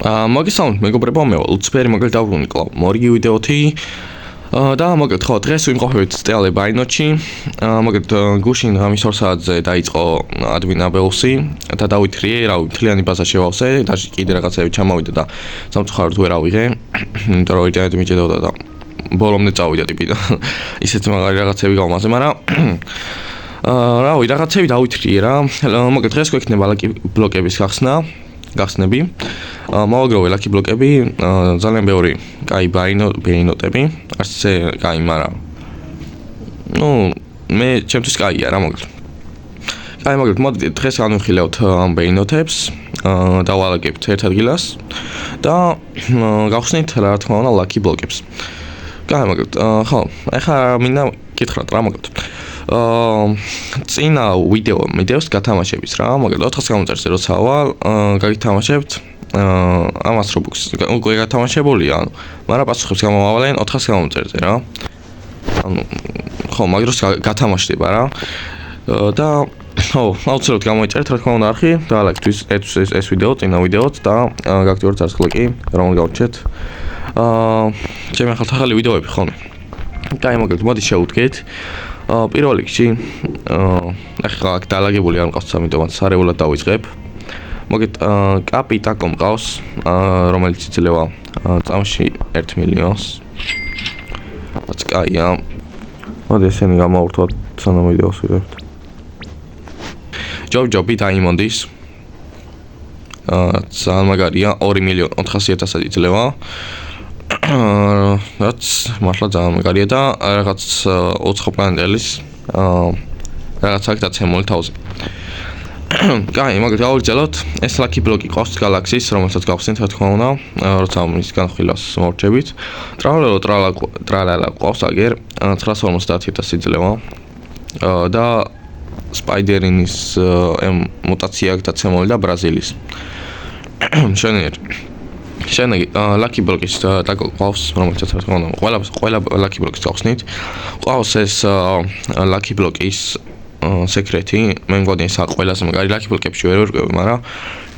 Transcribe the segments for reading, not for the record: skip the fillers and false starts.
მოგესალმებით მეგობრებო, მე ლუცფერი მოგეთ დავბრუნდი კლავ მორიგი ვიდეოთი და მოგეთ ხო დღეს ვიმყოფებით სტელე ბაინოჩი მოგეთ გუშინ ღამის 2 საათზე დაიწყო ადმინაბეუსი და დავითრიე რავი მთლიანი ბაზა შევავსე და კიდე რაღაცები ჩამოვიდა და სამწუხაროდ ვერ ავიღე იმიტომ რომ ინტერნეტი მიჭედოდა და ბოლომდე წავიდა ტიპი და ისეთ მაგარი რაღაცები გავმაზე მაგრამ რავი რაღაცები დავითრიე რა მოგეთ დღეს გვექნება ლაკი ბლოკების გახსნები მოვაგროვე ლაკი ბლოკები ძალიან ბევრი კაი ბაინოტები არც ესე კაი მაგრამ მე ჩემთვის კაია რა მოგეთ მოდი დღეს განვიხილავთ ამ ბაინოტებს დავალაგებთ ერთ ადგილას და გავხსნით რა თქმა უნდა ლაკი ბლოკებს კაი მოგეთ ხო ეხლა მინდა გითხრათ რა მოგეთ წინა ვიდეოს გათამაშების რა მოგეთ 400 გამოწერზე როცა ვალ გაგითამაშებთ ამას რობუქს უკვე გათამაშებულია ანუ მაგრამ პასუხებს გამოვავალენ 400 გამოწერზე რა ანუ ხო მაგდროს გათამაშდება რა და ხო აუცილებლად გამოიწერეთ რა თქმა უნდა არხი და ლაიქთვის ეს ვიდეო წინა ვიდეოც და გააქტიუროთ არხი რომ გავჩეთ ჩემი ახალი ვიდეოები ხოლმე კაი მოგეთ მოდი შევუდგეთ პირველ რიგში ახლა აქ დაალაგებული არ მყავს ამიტომაც სარეულად დავიწყებ მოგეთ კაპიტაკო მყავს რომელიც იძლევა წამში 1 მილიონს რაც კაია მოდი ესენი გამოვურთოთ სანამ ვიდეოს ვიღებთ ჯობი დაიმონდის ძალიან მაგარია 2.400.000 იძლევა რაც მართლა ძალიან მაგარია და რაღაც უცხო პლანეტელის რაღაც აქ დაცემული თავზე კაი მაგათ გავიგრძელოთ ეს ლაკი ბლოკი ყავს გალაქსის რომელსაც გავხსნით რა თქმა უნდა როცა მის განხილავს მორჩებით ტრალალა ყავს აგერ 950.000 იძლევა და სპაიდერინის მუტაცია აქ დაცემული და ბრაზილის შენაგი ლაკი ბლოკის და ყავს რომელსაც რა თქმა უნდა ყველა ლაკი ბლოკის გავხსნით ყავს ეს ლაკი ბლოკის სეკრეტი მე მგონი ეს ყველაზე მაგარი ლაკი ბლოკებში ვერ ვერკვევი მაგრამ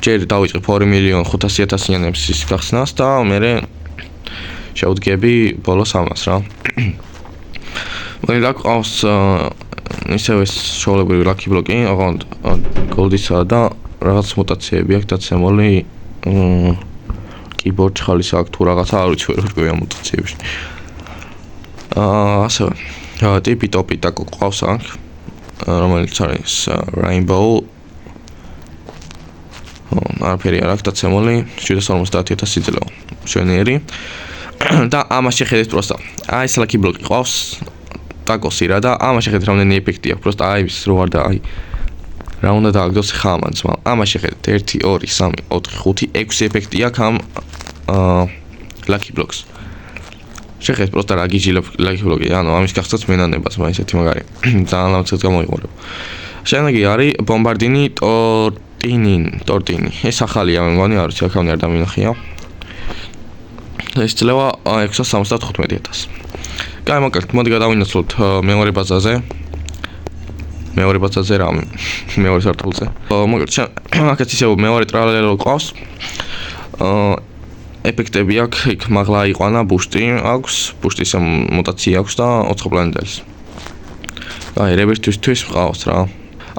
ჯერ დავიწყებ 2.500.000-იანების ის გახსნას და მე შევდგები ბოლოს ამას რა მე ყავს ისევ ეს შოულებრივი ლაკი ბლოკი ოღონდ გოლდისა და რაღაც მუტაციები აქვს დაცემული keyboard ხალის აქ თუ რაღაცა არ ვიცი ვერ ვერკვევი ამ მუტაციებში ასევე ტიპი ტოპი და ყავს აქ რომელიც არის rainbow არაფერი არ აქვს დაცემული 750.000 იძლევა მშვენიერი და ამას შეხედეთ პროსტა აი ეს ლაკი ბლოკი ყავს ტაკოსი რა და ამას შეხედეთ რამდენი ეფექტი აქვს პროსტა აი ის რო არ და აი რა უნდა დააგდოს ხა ამან ძმა ამას შეხედეთ 1 2 3 4 5 6 ეფექტი აქვს ამ ლაკი ბლოკს შეხედეთ პროსტა რა გიჯი ლაკი ბლოკი ანუ ამის გახსნაც მენანება ძმა ისეთი მაგარი ძალიან ლამცად გამოიყურება შენაგი არის ბომბარდინი ტორტინი ეს ახალია მე მგონი არ ვიცი აქამდე არ დამინახია ეს ძლევა 675.000 კაი მოგეთ მოდი გადავინაცვლოთ მეორე ბაზაზე რა მეორე სართულზე მოგეთ აქაც ისევ მეორე ტრალელო ყავს ეფექტები აქვს იქ მაღლა აიყვანა ბუშტი აქვს ბუშტის მუტაცია აქვს და 4 პლანეტელის აი რებერტისთვის ყავს რა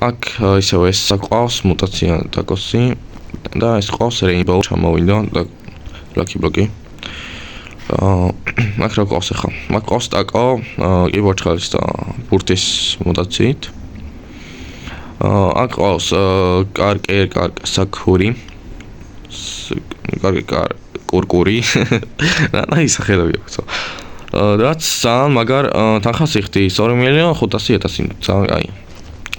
აქ ისევ ეს ყავს მუტაცია ტაკოსი და ეს ყავს rainbow ჩამოვიდა და ლაკი ბლოკი აქ რა ყავს ახლა მაგ ყავს ტაკო keyboard ხალის და ბურთის მუტაციით აქ ყავს საკური კურკური რა ისახელები აქვს რაც ძალიან მაგარ თანხას იხდის 2.500.000 ძალიან კაი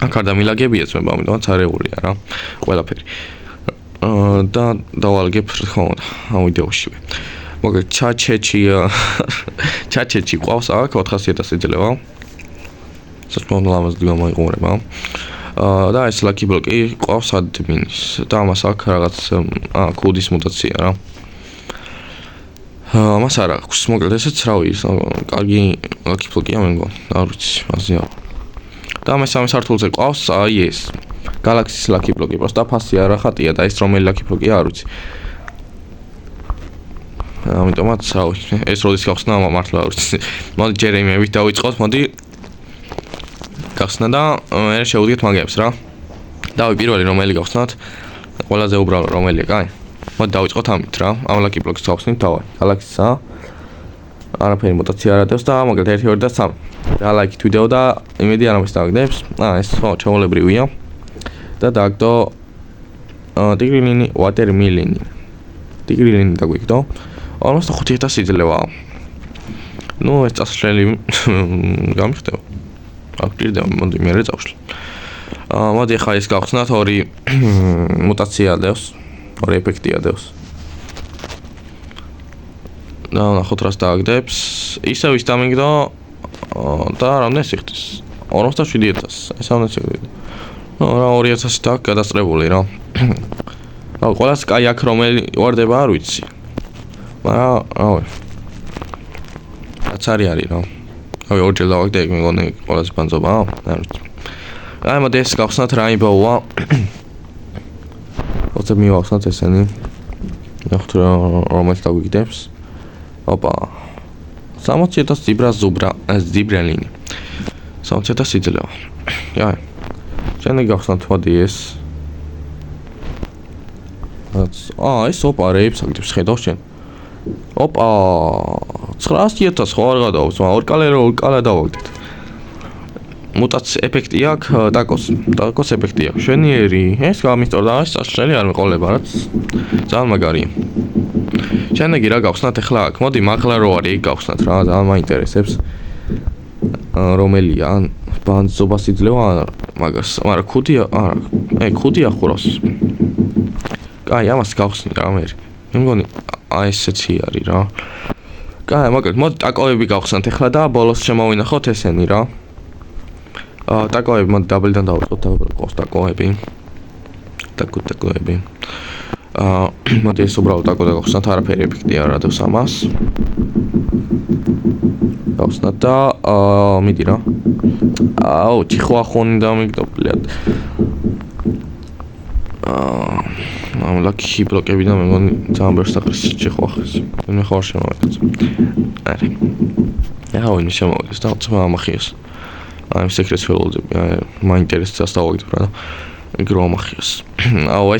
აქ არ დამილაგებია ძმება ამიტომაც არეულია რა ყველაფერი და დავალგებ რა თქმა უნდა ამ ვიდეოშივე მოგეთ ჩაჩეჩი ყავს აქ 400.000 იძლევა სასწაულად ლამაზად გამოიყურება და ეს ლაკი ბლოკი ყავს ადმინის და ამას აქ რაღაც კოდის მუტაცია რა ამას არ აქვს მოგეთ ესეც რავი კარგი ლაკი ბლოკია მე მგონი არ ვიცი ასე და მესამე სართულზე ყავს აი ეს გალაქსის ლაკი ბლოკი პროსტა ფასი არა ხატია და ეს რომელი ლაკი ბლოკია არ ვიცი ამიტომაც ეს როდის გავხსნა მართლა არ ვიცი. მოდი ჯერ იმებით დავიწყოთ, მოდი გახსნა და მე შევუდგეთ მაგებს რა. დავი პირველი რომელი გავხსნათ? ყველაზე უბრალო რომელია, კაი? მოდი დავიწყოთ ამით რა. ამ lucky blocks გავხსნით, დავაი. galaxy-ა. არაფერი მუტაცია არ ადევს და მაგალითად 1 2 და 3. და like-ით ვიდეო და იმედი არამის დააგდებს. ეს ხო, ჩამოლებრივია. და დააგდო ტიგრილინი, watermelon. ტიგრილინი დაგვიგდო. 45000 იძლევა. ნუ ეს წასვლელი გამიხდება. აქტირდება, მოდი მე რეწავშლი. მოდი ახლა ის გავხსნათ 2 მუტაცია ადევს, 2 ეფექტი ადევს. და ნახოთ რას დააგდებს. ისევ ის დამიგდო და რამდენი სიხდის? 47000. ეს ამას შევიდე. რა 2000 და გადასწრებული რა. რა ყველას კაი აქ რომელი ვარდება არ ვიცი. მაგრამ რავი. რაც არის რა. რავი ორჯერ დავაგდე ეგ მეგონი ყველას ბანძობა, არ ვიცი. აი მოდი ეს გავხსნათ რაინბოუა. ოце მივახსნათ ესენი. ნახოთ რომელიც დაგვიგდებს. ოპა. 60000 ზიბრალინი. 60000 იძლევა. აი. შემდეგ გავხსნათ მოდი ეს. ეს ოპა რეებს აგდებს ხედავ შენ. ოპა 900000 ხო არ გადაობს, მაგრამ ორკალა დავაგდეთ. მუტაცია ეფექტი აქვს დაკოს ეფექტი აქვს. შვენიერი, ეს გამისტორდა, ეს წაშლელი არ მეყოლება, რაც ძალიან მაგარია. შემდეგი რა გავხსნათ ახლა აქ? მოდი მაღლა რო არის, იქ გავხსნათ რა, ძალიან მაინტერესებს. რომელია? ბანძობას იძლევა მაგას, მაგრამ ხუთია, არა, ხუთია ხურავს. კაი, ამას გავხსნი რა მე. მე მგონი აი ესეთი არის რა. კაი, მაგალითად, მოდი ტაკოები გავხსნათ ახლა და ბოლოს შემოვინახოთ ესენი რა. ტაკოები მოდი დაბლიდან დავიწყოთ, ყავს ტაკოები. ტაკოები. მოდი ეს უბრალოდ ტაკო გავხსნათ, არაფერი ეფექტი არ ადევს ამას. გავხსნათ და მიდი რა. აუ, ჭიხვახონი დამიგდო, ბლად. ამ lucky block-ები და მე მგონი ძალიან ბევრს დაყრის ჭიხვახეს. მე ხარ შემოვეცე. არა. რა ვინ შემოვეცე და უცბა ამახიეს. აი secret field-ები, მაინტერესებს დავაგდებ რა. ეგრო ამახიეს. აუ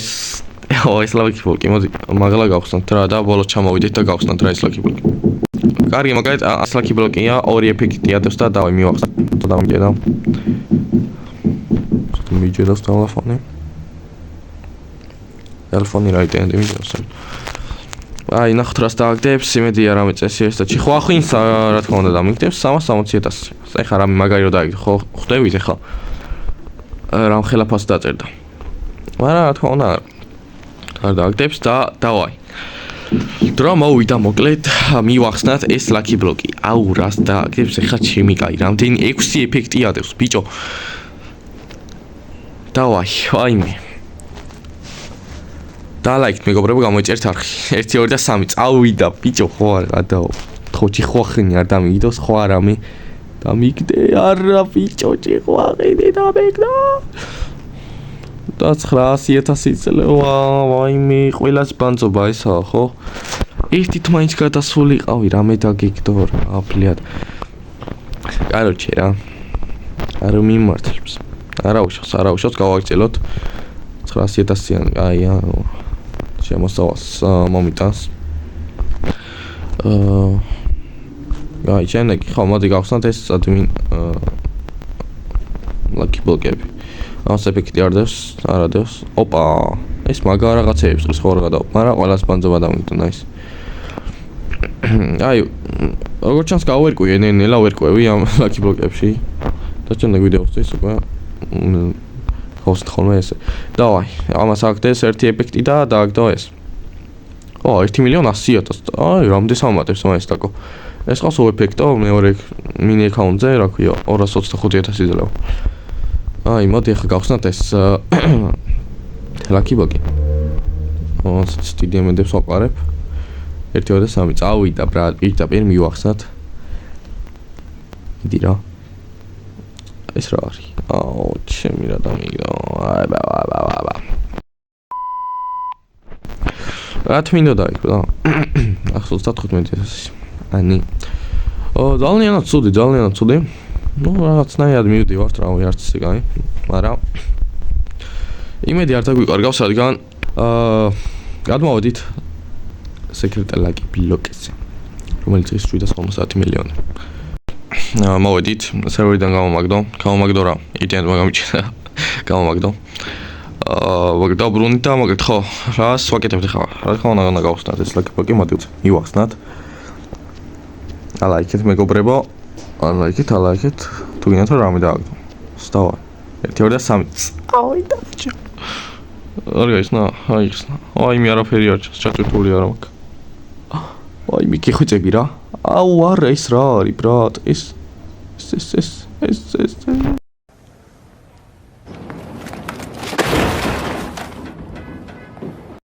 ეს lucky block-ი მოდი მაგლა გავხსნათ რა და ბოლოს ჩამოვიდეთ და გავხსნათ რა ეს lucky block-ი. კარგი, მაგალითად ეს lucky block-ია, 2 ეფექტი ადევს და დავი მივახსნათ და დამიჯერა. მიჯერავს ტელეფონი. ტელეფონი რა იტენდი მიჯერავს. აი, ნახოთ რას დააგდებს, იმედი არ ამეწესი ეს და ჭიხვახინს რა თქმა უნდა დამიგდებს 360000. ეხლა რამე მაგარი რო დააგდო, ხო ხვდებით ეხლა. რამ ხელაფას დაწერდა. მაგრამ რა თქმა უნდა არ დააგდებს და დავაი. დრო მოვიდა მოკლედ, მივახსნათ ეს lucky block-ი. აუ, რას დააგდებს ეხლა ჩემი კაი, რამდენი 6 ეფექტი ადევს, ბიჭო. დავაი, ვაიმე. და like მეგობრებო გამოიწერთ არხი. 1 2 და 3 წავიდა, ბიჭო, ხო არ გადაო. ხო ჭიხვახინი არ დამიგდოს, ხო არამე. დამიგდე, არა ბიჭო, ჭიხვახინი დამიგდო. და 900000 იძლევა, ვაიმე, ყველას ბანძობა ესაა, ხო? ერთით მაინც გადასული ყავი, რამე დაგიგდო რა, ბლად. კაროჩე რა. არ მიმართლებს. არა უშავს, გავაგრძელოთ. 900000-იანი, აი, შემოსავალს მომიტანს. აი, შემდეგი ხო, მოდი გავხსნათ ეს ადმინ lucky block-ები. ამას ეფექტი არ ადევს. ოპა, ეს მაგა რაღაცეებს ყრის ხო არ გადავა, მაგრამ ყველას ბანძობა დამიგდო, nice. აი, როგორც ჩანს გავერკვიე, ნელა ვერკვევი ამ lucky block-ებში. და შემდეგ ვიდეოსთვის უკვე ხოსთ ხოლმე ესე. დავაი, ამას აკდეს ერთი ეფექტი და დააგდო ეს. 1,100,000. აი, რამდენი სამატებს მაინც დაკო. ეს ყავს ეფექტო, მეორე მინი აკაუნტზე, რა ქვია, 225000 იძლევა. აი, მოდი ახლა გავხსნათ ეს lucky block-ი. სტიდიამედებს ვაყარებ. 1 2 და 3 წავიდა, ბრატ, პირდაპირ მივახსნათ. მიდი რა. ეს რა არის? აუ, ჩემი რა დამიგდო. რა თმინდა დაიწყო და 135 ani ძალიანაც ცუდი ну რაღაცნაირად მივდივართ რა ვიარც ისე კაი მაგრამ იმედი არ დაგვიყვარგავს რადგან გადმოვედით სეკრეტალაკი ბლოკზე რომელიც ის 750 მილიონი მოვედით სერვერიდან გამომაგდო რა იდეა მაგამიჩა გამომაგდო დაბრუნდი და მოგეთ ხო რას ვაკეთებთ ხა რა თქმა უნდა გავხსნათ ეს ლაკი მოდით მივახსნათ ალაიქეთ მეგობრებო ალაიქეთ თუ გინდათ რომ რამე დააგდო სტავა 1 2 და 3 აუი დაჭა არ გაიხსნა აი მე არაფერი არ ჩაჭრტული არ მაქვს აი მე გიხვიწები რა აუ არა ეს რა არის ბრატ ეს